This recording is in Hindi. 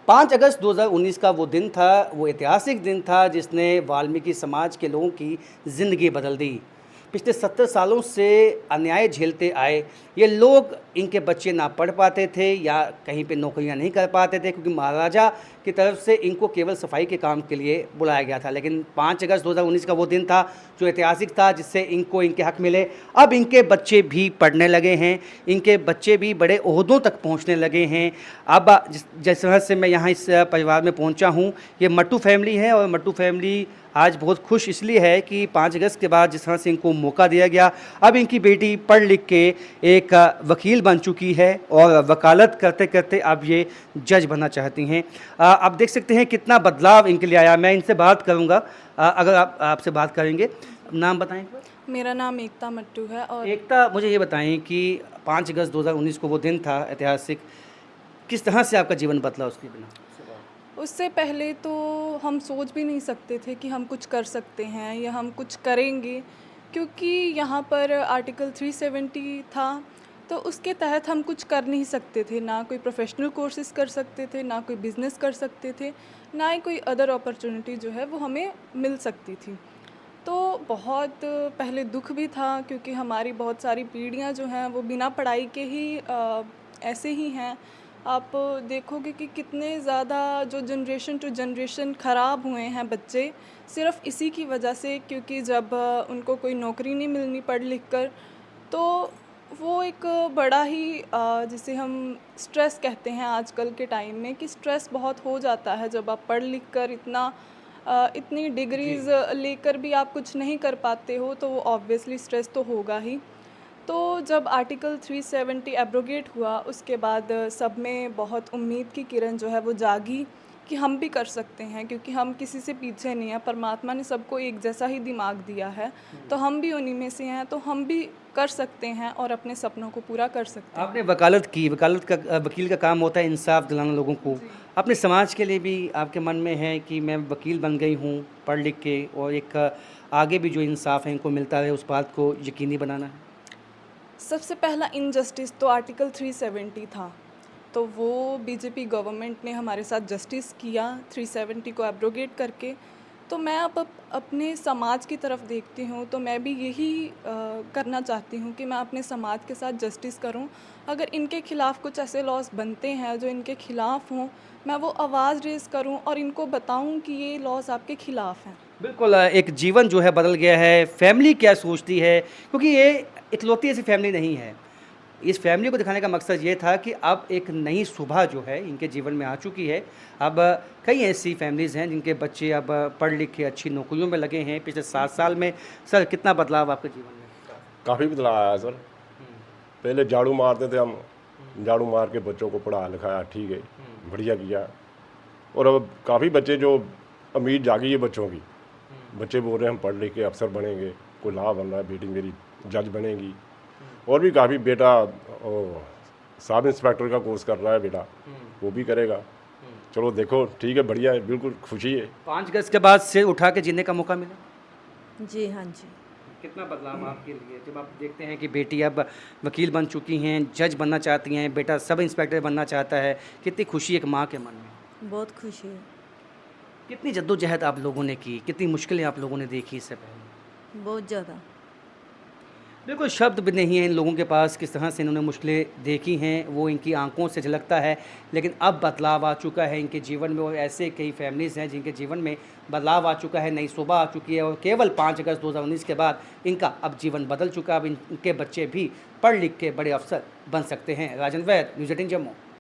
5 अगस्त 2019 का वो दिन था, वो ऐतिहासिक दिन था जिसने वाल्मीकि समाज के लोगों की ज़िंदगी बदल दी। पिछले 70 सालों से अन्याय झेलते आए ये लोग, इनके बच्चे ना पढ़ पाते थे या कहीं पे नौकरियां नहीं कर पाते थे क्योंकि महाराजा की तरफ से इनको केवल सफाई के काम के लिए बुलाया गया था। लेकिन 5 अगस्त 2019 का वो दिन था जो ऐतिहासिक था, जिससे इनको इनके हक मिले। अब इनके बच्चे भी पढ़ने लगे हैं, इनके बच्चे भी बड़े ओहदों तक पहुंचने लगे हैं। अब जिस तरह से मैं यहाँ इस परिवार में पहुंचा हूं, ये मट्टू फैमिली है और मट्टू फैमिली आज बहुत खुश इसलिए है कि 5 अगस्त के बाद जिस तरह से इनको मौका दिया गया, अब इनकी बेटी पढ़ लिख के एक वकील बन चुकी है और वकालत करते करते अब ये जज बनना चाहती हैं। अब देख सकते हैं कितना बदलाव इनके लिए आया। मैं इनसे बात करूंगा, अगर आप आपसे बात करेंगे। नाम बताएं। मेरा नाम एकता मट्टू है। और एकता, मुझे ये बताएं कि 5 अगस्त 2019 को वो दिन था ऐतिहासिक, किस तरह से आपका जीवन बदला उसके बिना? उससे पहले तो हम सोच भी नहीं सकते थे कि हम कुछ कर सकते हैं या हम कुछ करेंगे, क्योंकि यहाँ पर आर्टिकल 370 था, तो उसके तहत हम कुछ कर नहीं सकते थे। ना कोई प्रोफेशनल कोर्सेज कर सकते थे, ना कोई बिज़नेस कर सकते थे, ना ही कोई अदर अपॉर्चुनिटी जो है वो हमें मिल सकती थी। तो बहुत पहले दुख भी था, क्योंकि हमारी बहुत सारी पीढ़ियाँ जो हैं वो बिना पढ़ाई के ही ऐसे ही हैं। आप देखोगे कि कितने ज़्यादा जो जनरेशन टू जनरेशन ख़राब हुए हैं बच्चे, सिर्फ़ इसी की वजह से, क्योंकि जब उनको कोई नौकरी नहीं मिलनी पढ़ लिख कर, तो वो एक बड़ा ही जिसे हम स्ट्रेस कहते हैं आजकल के टाइम में, कि स्ट्रेस बहुत हो जाता है जब आप पढ़ लिख कर इतनी डिग्रीज़ लेकर भी आप कुछ नहीं कर पाते हो, तो वो ऑब्वियसली स्ट्रेस तो होगा ही। तो जब आर्टिकल 370 एब्रोगेट हुआ, उसके बाद सब में बहुत उम्मीद की किरण जो है वो जागी कि हम भी कर सकते हैं, क्योंकि हम किसी से पीछे नहीं हैं। परमात्मा ने सबको एक जैसा ही दिमाग दिया है, तो हम भी उन्हीं में से हैं, तो हम भी कर सकते हैं और अपने सपनों को पूरा कर सकते हैं। आपने वकालत की, वकालत का वकील का काम होता है इंसाफ दिलाना लोगों को। अपने समाज के लिए भी आपके मन में है कि मैं वकील बन गई हूँ पढ़ लिख के, और एक आगे भी जो इंसाफ है इनको मिलता रहे, उस बात को यकीनी बनाना है? सबसे पहला इनजस्टिस तो आर्टिकल 370 था, तो वो बीजेपी गवर्नमेंट ने हमारे साथ जस्टिस किया 370 को एब्रोगेट करके। तो मैं अब अपने समाज की तरफ देखती हूँ, तो मैं भी यही करना चाहती हूँ कि मैं अपने समाज के साथ जस्टिस करूँ। अगर इनके ख़िलाफ़ कुछ ऐसे लॉज बनते हैं जो इनके ख़िलाफ़ हों, मैं वो आवाज़ रेज़ करूँ और इनको बताऊँ कि ये लॉज आपके ख़िलाफ़ हैं। बिल्कुल, एक जीवन जो है बदल गया है। फैमिली क्या सोचती है, क्योंकि ये इकलौती ऐसी फैमिली नहीं है। इस फैमिली को दिखाने का मकसद ये था कि अब एक नई सुबह जो है इनके जीवन में आ चुकी है। अब कई ऐसी फैमिलीज़ हैं जिनके बच्चे अब पढ़ लिख के अच्छी नौकरियों में लगे हैं। पिछले 7 साल में सर कितना बदलाव आपके जीवन में? काफ़ी बदलाव आया सर। पहले झाड़ू मारते थे हम, झाड़ू मार के बच्चों को पढ़ा लिखाया, ठीक है, बढ़िया किया। और अब काफ़ी बच्चे जो उम्मीद जागी है बच्चों की, बच्चे बोल रहे हैं हम पढ़ लिख के अफसर बनेंगे, कोई लाभ बन रहा है, बेटी मेरी जज बनेगी। और भी काफ़ी, बेटा सब इंस्पेक्टर का कोर्स कर रहा है बेटा, वो भी करेगा। चलो देखो, ठीक है, बढ़िया है, बिल्कुल खुशी है। 5 अगस्त के बाद सिर उठा के जीने का मौका मिला? जी हाँ जी। कितना बदलाव आपके लिए, जब आप देखते हैं कि बेटी अब वकील बन चुकी हैं, जज बनना चाहती हैं, बेटा सब इंस्पेक्टर बनना चाहता है, कितनी खुशी एक माँ के मन में? बहुत खुशी है। कितनी जद्दोजहद आप लोगों ने की, कितनी मुश्किलें आप लोगों ने देखी इससे पहले? बहुत ज़्यादा। बिल्कुल शब्द भी नहीं है इन लोगों के पास, किस तरह से इन्होंने मुश्किलें देखी हैं वो इनकी आंखों से झलकता है। लेकिन अब बदलाव आ चुका है इनके जीवन में, और ऐसे कई फैमिलीज़ हैं जिनके जीवन में बदलाव आ चुका है, नई सुबह आ चुकी है। और केवल 5 अगस्त 2019 के बाद इनका अब जीवन बदल चुका है। अब इनके बच्चे भी पढ़ लिख के बड़े अफसर बन सकते हैं। राजन वैद, न्यूज़ 18 जम्मू।